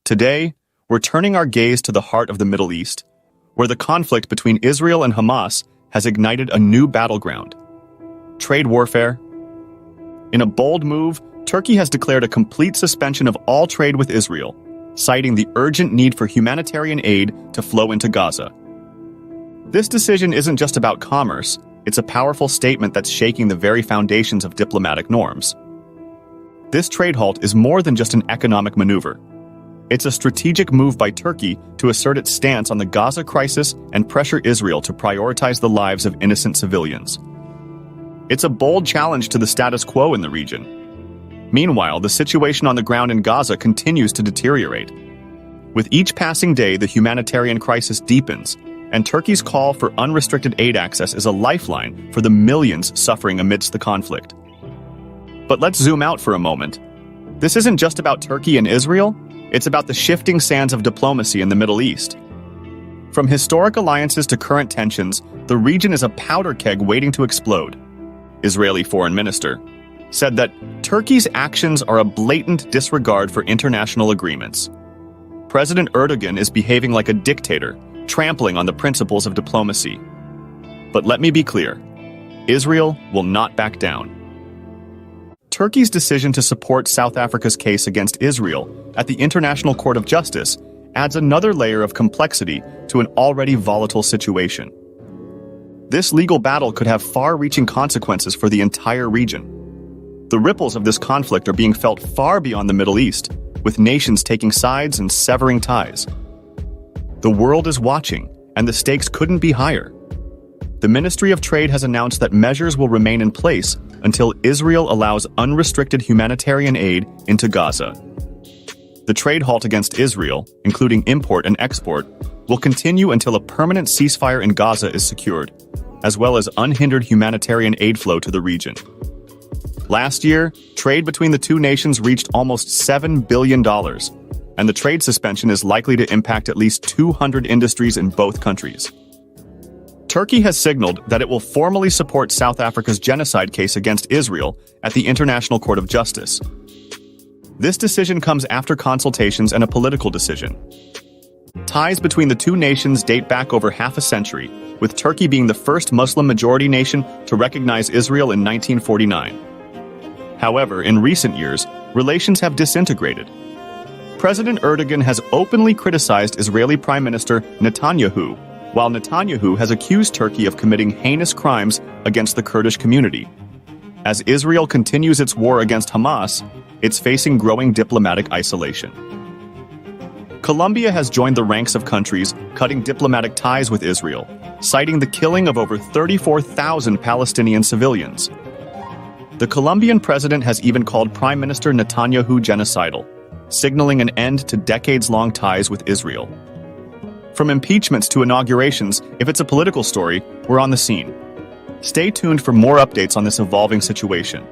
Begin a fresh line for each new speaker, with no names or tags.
Today, we're turning our gaze to the heart of the Middle East, where the conflict between Israel and Hamas has ignited a new battleground: trade warfare. In a bold move, Turkey has declared a complete suspension of all trade with Israel, citing the urgent need for humanitarian aid to flow into Gaza. This decision isn't just about commerce, it's a powerful statement that's shaking the very foundations of diplomatic norms. This trade halt is more than just an economic maneuver. It's a strategic move by Turkey to assert its stance on the Gaza crisis and pressure Israel to prioritize the lives of innocent civilians. It's a bold challenge to the status quo in the region. Meanwhile, the situation on the ground in Gaza continues to deteriorate. With each passing day, the humanitarian crisis deepens, and Turkey's call for unrestricted aid access is a lifeline for the millions suffering amidst the conflict. But let's zoom out for a moment. This isn't just about Turkey and Israel. It's about the shifting sands of diplomacy in the Middle East. From historic alliances to current tensions, the region is a powder keg waiting to explode. Israeli foreign minister said that Turkey's actions are a blatant disregard for international agreements. President Erdogan is behaving like a dictator, trampling on the principles of diplomacy. But let me be clear, Israel will not back down. Turkey's decision to support South Africa's case against Israel at the International Court of Justice adds another layer of complexity to an already volatile situation. This legal battle could have far-reaching consequences for the entire region. The ripples of this conflict are being felt far beyond the Middle East, with nations taking sides and severing ties. The world is watching, and the stakes couldn't be higher. The Ministry of Trade has announced that measures will remain in place until Israel allows unrestricted humanitarian aid into Gaza. The trade halt against Israel, including import and export, will continue until a permanent ceasefire in Gaza is secured, as well as unhindered humanitarian aid flow to the region. Last year, trade between the two nations reached almost $7 billion, and the trade suspension is likely to impact at least 200 industries in both countries. Turkey has signaled that it will formally support South Africa's genocide case against Israel at the International Court of Justice. This decision comes after consultations and a political decision. Ties between the two nations date back over half a century, with Turkey being the first Muslim-majority nation to recognize Israel in 1949. However, in recent years, relations have disintegrated. President Erdogan has openly criticized Israeli Prime Minister Netanyahu, while Netanyahu has accused Turkey of committing heinous crimes against the Kurdish community. As Israel continues its war against Hamas, it's facing growing diplomatic isolation. Colombia has joined the ranks of countries cutting diplomatic ties with Israel, citing the killing of over 34,000 Palestinian civilians. The Colombian president has even called Prime Minister Netanyahu genocidal, signaling an end to decades-long ties with Israel. From impeachments to inaugurations, if it's a political story, we're on the scene. Stay tuned for more updates on this evolving situation.